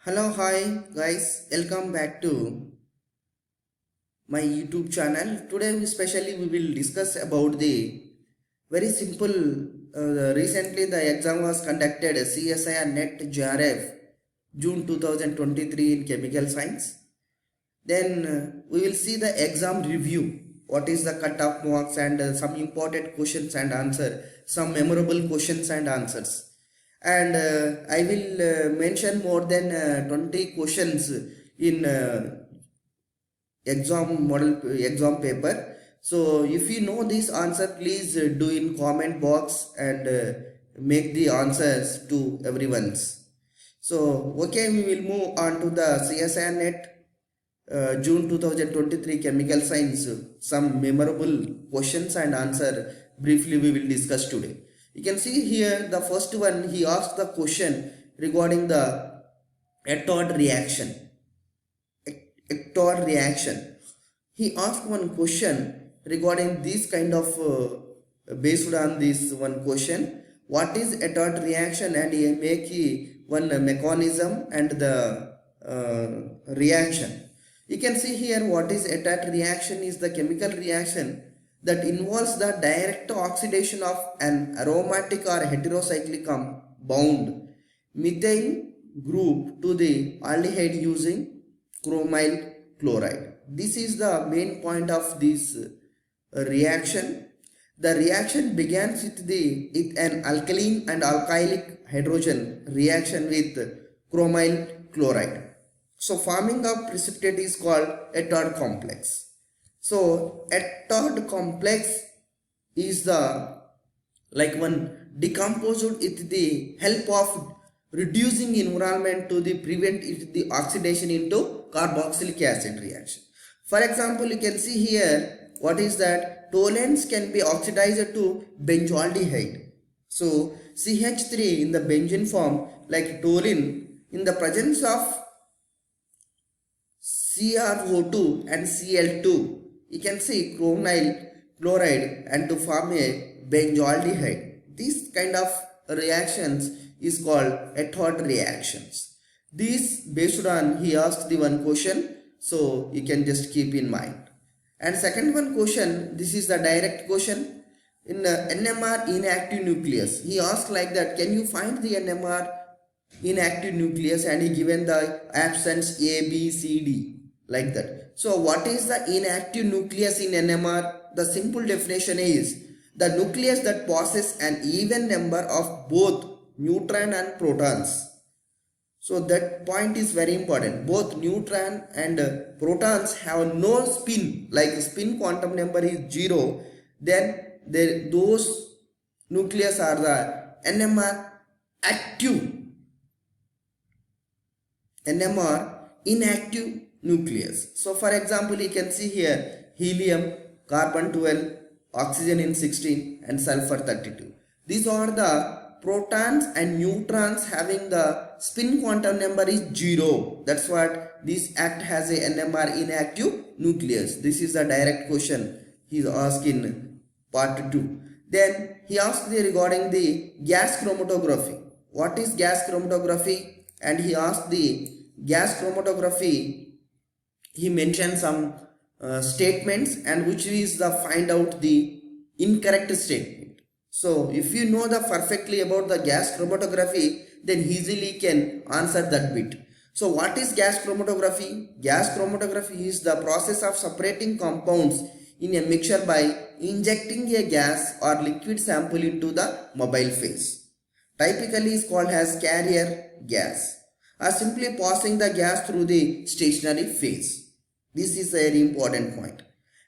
Hello, hi guys, welcome back to my YouTube channel. Today, we will discuss about the very simple. Recently, the exam was conducted CSIR-NET-June June 2023 in Chemical Science. Then we will see the exam review. What is the cut-off marks and some important questions and answer, some memorable questions and answers. And I will mention more than 20 questions in exam paper. So if you know this answer, please do in comment box and make the answers to everyone's. So okay, we will move on to the CSIR-NET June 2023 Chemical Science. Some memorable questions and answer briefly we will discuss today. You can see here the first one, he asked the question regarding the Ettard reaction. Ettard reaction. He asked one question regarding this kind of based on this one question. What is Ettard reaction, and he make one mechanism and the reaction. You can see here what is Ettard reaction is the chemical reaction that involves the direct oxidation of an aromatic or heterocyclic bound methyl group to the aldehyde using chromyl chloride. This is the main point of this reaction. The reaction begins with an alkaline and alkylic hydrogen reaction with chromyl chloride. So forming a precipitate is called Ettard complex. So Ettard complex is the like one decomposed with the help of reducing environment to the prevent the oxidation into carboxylic acid reaction. For example, you can see here what is that toluenes can be oxidized to benzaldehyde. So CH3 in the benzene form like toluene in the presence of CrO2 and Cl2, you can see chromyl chloride and to form a benzaldehyde. This kind of reactions is called Ettard reactions. This based on he asked the one question, so you can just keep in mind. And second one question, this is the direct question in NMR inactive nucleus. He asked like that, can you find the NMR inactive nucleus, and he given the absence A, B, C, D like that. So what is the inactive nucleus in NMR? The simple definition is the nucleus that possesses an even number of both neutron and protons. So that point is very important. Both neutron and protons have no spin, like spin quantum number is 0, then those nucleus are the NMR active, NMR inactive nucleus. So for example, you can see here helium, carbon 12, oxygen in 16 and sulfur 32. These are the protons and neutrons having the spin quantum number is 0. That's what this act has a NMR inactive nucleus. This is a direct question he is asked in part 2. Then he asked regarding the gas chromatography. What is gas chromatography? And he asked the gas chromatography. He mentioned some statements, and which is the find out the incorrect statement. So if you know the perfectly about the gas chromatography, then easily can answer that bit. So what is gas chromatography? Gas chromatography is the process of separating compounds in a mixture by injecting a gas or liquid sample into the mobile phase. Typically is called as carrier gas, or simply passing the gas through the stationary phase. This is a very important point.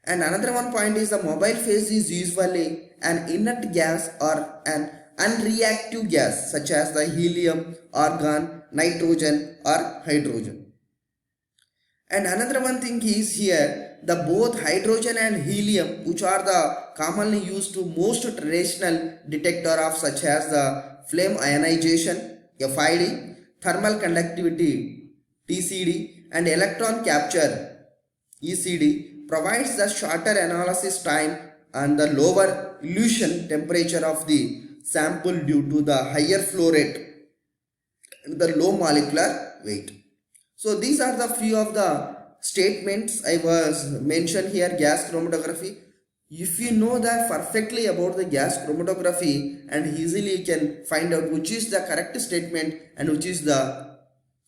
And another one point is the mobile phase is usually an inert gas or an unreactive gas such as the helium, argon, nitrogen or hydrogen. And another one thing is here the both hydrogen and helium, which are the commonly used to most traditional detector of such as the flame ionization FID, thermal conductivity TCD and electron capture ECD, provides the shorter analysis time and the lower elution temperature of the sample due to the higher flow rate and the low molecular weight. So these are the few of the statements I was mentioned here, gas chromatography. If you know that perfectly about the gas chromatography, and easily you can find out which is the correct statement and which is the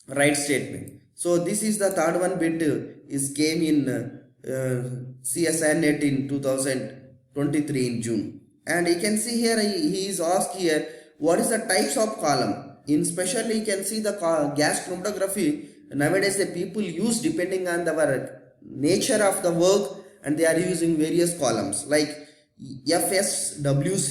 right statement. So this is the third one bit is came in CSIR-NET in 2023 in June. And you can see here he is asked here what is the types of column. In especially you can see the gas chromatography nowadays the people use depending on the nature of the work, and they are using various columns like FSWC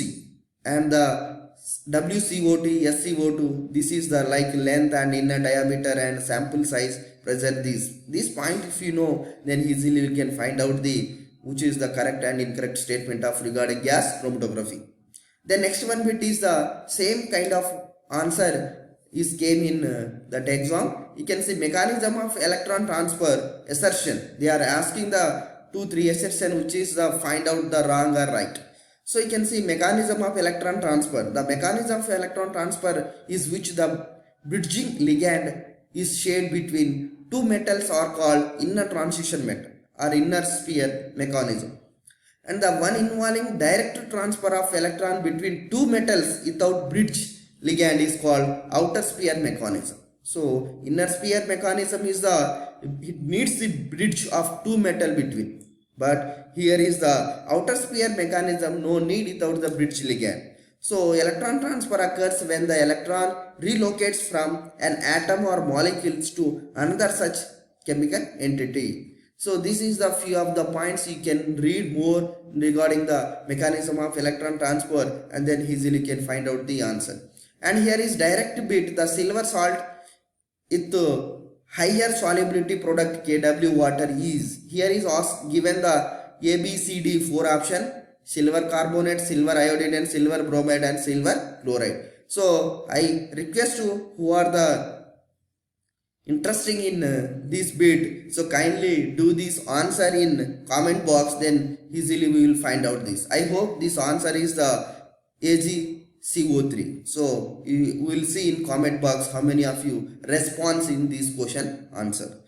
and the WCO2, SCO2. This is the like length and inner diameter and sample size, pressure. This point if you know, then easily you can find out the which is the correct and incorrect statement of regarding gas chromatography. The next one bit is the same kind of answer is came in that exam. You can see mechanism of electron transfer assertion. They are asking the 2-3 assertion which is the find out the wrong or right. So you can see mechanism of electron transfer. The mechanism of electron transfer is which the bridging ligand is shared between two metals are called inner transition metal or inner sphere mechanism. And the one involving direct transfer of electron between two metals without bridge ligand is called outer sphere mechanism. So inner sphere mechanism is it needs the bridge of two metal between, but here is the outer sphere mechanism, no need without the bridge ligand. So electron transfer occurs when the electron relocates from an atom or molecules to another such chemical entity. So this is the few of the points. You can read more regarding the mechanism of electron transfer and then easily can find out the answer. And here is direct bit, the silver salt with higher solubility product Kw water is. Here is given the ABCD 4 option: silver carbonate, silver iodide and silver bromide and silver chloride. So I request you who are the interesting in this bit, so kindly do this answer in comment box, then easily we will find out this. I hope this answer is the AgCO3. So you will see in comment box how many of you response in this question answer.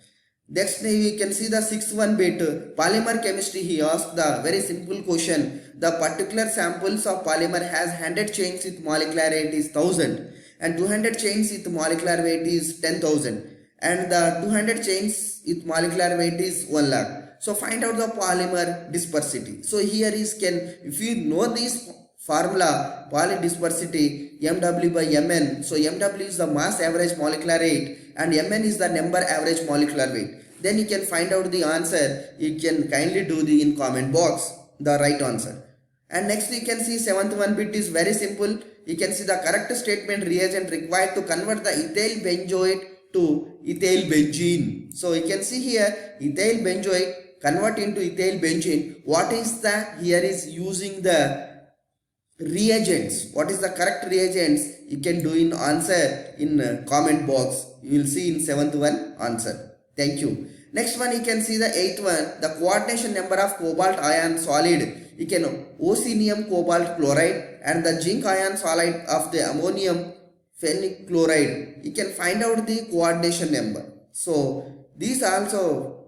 Next we can see the sixth one bit, polymer chemistry. He asked the very simple question. The particular samples of polymer has 100 chains with molecular weight is 1000 and 200 chains with molecular weight is 10,000 and the 200 chains with molecular weight is 1 lakh. So find out the polymer dispersity. So here is if you know this formula, poly dispersity MW by Mn. So MW is the mass average molecular weight and Mn is the number average molecular weight. Then you can find out the answer. You can kindly do the in comment box the right answer. And next you can see seventh one bit is very simple. You can see the correct statement: reagent required to convert the ethyl benzoate to ethyl benzene. So you can see here ethyl benzoate convert into ethyl benzene. What is the here is using the reagents. What is the correct reagents? You can do in answer in comment box. You will see in seventh one answer. Thank you. Next one you can see the eighth one, the coordination number of cobalt ion solid. You can oxenium cobalt chloride and the zinc ion solid of the ammonium phenolic chloride. You can find out the coordination number. So these also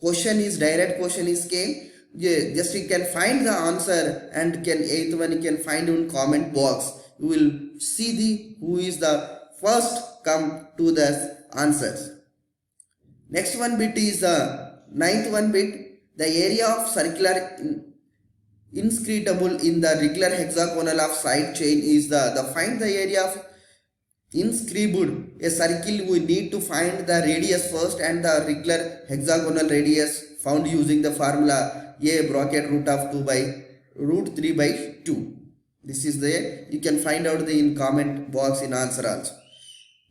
question is direct question is came. Just you can find the answer and can eighth one you can find in comment box. You will see the who is the first come to the answers. Next one bit is the ninth one bit, the area of circular inscrutable in the regular hexagonal of side chain is the find the area of inscribed a circle. We need to find the radius first and the regular hexagonal radius found using the formula a bracket root of 2 by root 3 by 2. This is there. You can find out the in comment box in answer also.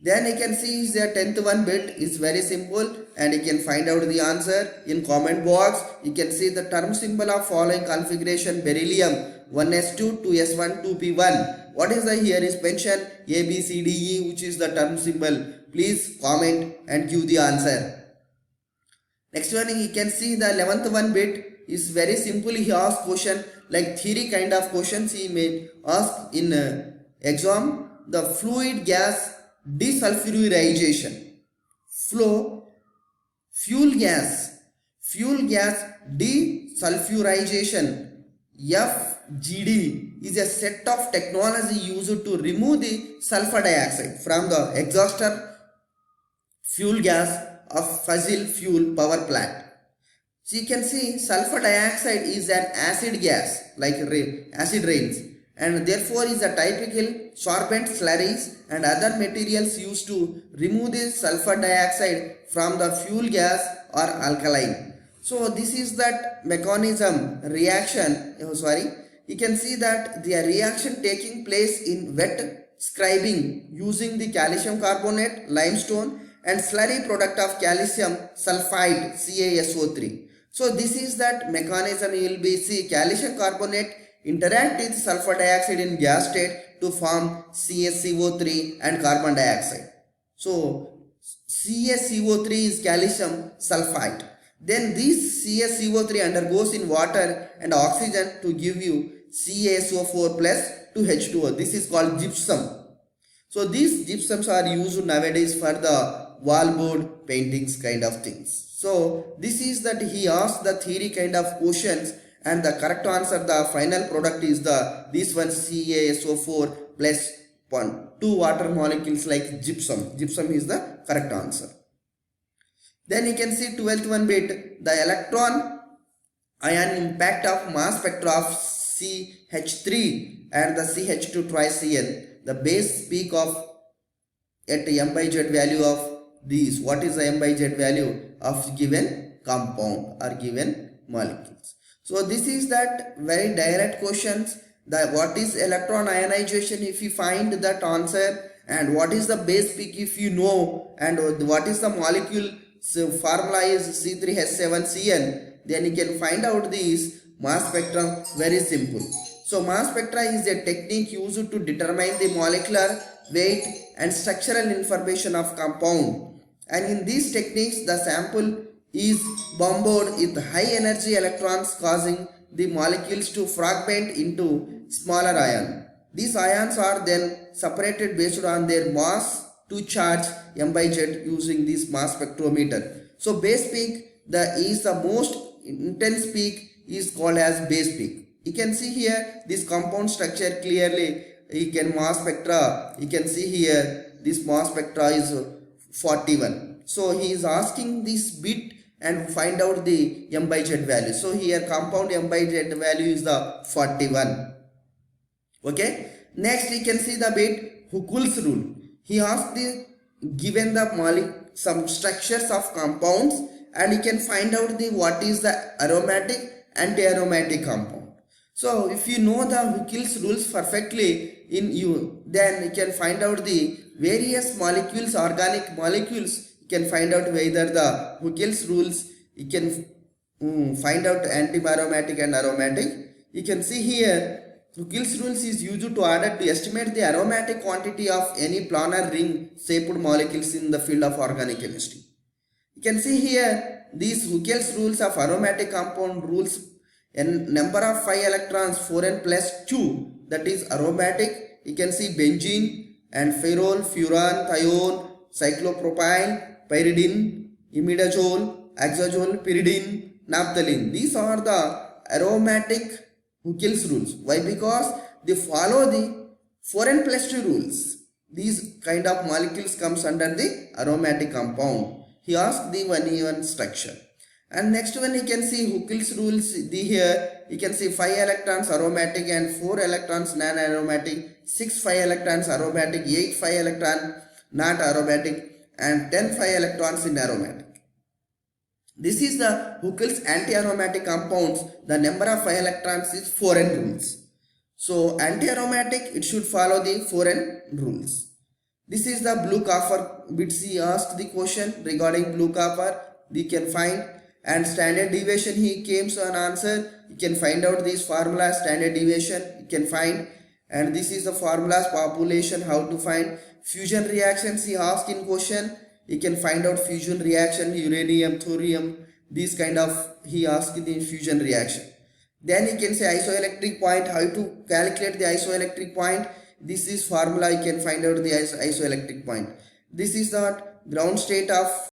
Then you can see is the 10th one bit is very simple and you can find out the answer in comment box. You can see the term symbol of following configuration: beryllium 1s2, 2s1, 2p1. What is the here is mentioned A, B, C, D, E, which is the term symbol. Please comment and give the answer. Next one you can see the 11th one bit is very simple. He asked question like theory kind of questions he may ask in exam. The fluid gas desulfurization flow fuel gas desulfurization FGD is a set of technology used to remove the sulfur dioxide from the exhaustor fuel gas of fossil fuel power plant. So you can see sulfur dioxide is an acid gas like acid rains, and therefore is a typical sorbent slurries and other materials used to remove the sulfur dioxide from the fuel gas or alkaline. So this is that mechanism reaction. You can see that the reaction taking place in wet scribing using the calcium carbonate, limestone and slurry product of calcium sulfide CaSO3. So this is that mechanism. You will be see calcium carbonate interact with sulfur dioxide in gas state to form CaSO3 and carbon dioxide. So CaSO3 is calcium sulfide. Then this CaSO3 undergoes in water and oxygen to give you CaSO4 plus 2H2O. This is called gypsum. So these gypsums are used nowadays for the wallboard paintings kind of things. So this is that he asked the theory kind of questions, and the correct answer, the final product is this one CaSO4 plus 2 water molecules like gypsum. Gypsum is the correct answer. Then you can see 12th one bit, the electron ion impact of mass spectra of CH3 and the CH2 triCl. The base peak of at m by z value of these. What is the m by z value of given compound or given molecules? So this is that very direct questions. What is electron ionization if you find that answer, and what is the base peak if you know, and what is the molecule. So formula is C3H7Cl. Then you can find out these mass spectrum. Very simple. So mass spectra is a technique used to determine the molecular weight and structural information of compound. And in these techniques, the sample is bombarded with high energy electrons, causing the molecules to fragment into smaller ions. These ions are then separated based on their mass to charge m by z using this mass spectrometer. So base peak is the most intense peak is called as base peak. You can see here this compound structure clearly. You can mass spectra. You can see here this mass spectra is 41. So he is asking this bit and find out the m by z value. So here compound m by z value is the 41. Okay. Next we can see the bit Huckel's rule. He asked the given the some structures of compounds, and you can find out the what is the aromatic anti-aromatic compound. So if you know the Huckel's rules perfectly in you, then you can find out the various molecules, organic molecules. You can find out whether the Huckel's rules. You can find out anti-aromatic and aromatic. You can see here Huckel's rules is used to order to estimate the aromatic quantity of any planar ring shaped molecules in the field of organic chemistry. You can see here these Huckel's rules of aromatic compound rules a number of 5 electrons 4n plus 2, that is aromatic. You can see benzene and pherol, furan, thione, cyclopropyl, pyridine, imidazole, hexazole, pyridine, naphthalene. These are the aromatic Huckel's rules. Why? Because they follow the 4n plus 2 rules. These kind of molecules comes under the aromatic compound. He asked the 1E1 structure. And next one you can see Huckel's rules. Here you can see 5 electrons aromatic and 4 electrons non-aromatic, 6 5 electrons aromatic, 8 5 electrons not aromatic, and 10 5 electrons in aromatic. This is the Huckel's anti-aromatic compounds. The number of 5 electrons is 4n rules. So anti-aromatic, it should follow the 4n rules. This is the blue copper bits. He asked the question regarding blue copper. We can find, and standard deviation he came to an answer. You can find out this formula, standard deviation you can find, and this is the formulas, population, how to find. Fusion reactions he asked in question. You can find out fusion reaction, uranium, thorium, these kind of he asked the fusion reaction. Then you can say isoelectric point, how to calculate the isoelectric point. This is formula, you can find out the isoelectric point. This is the ground state of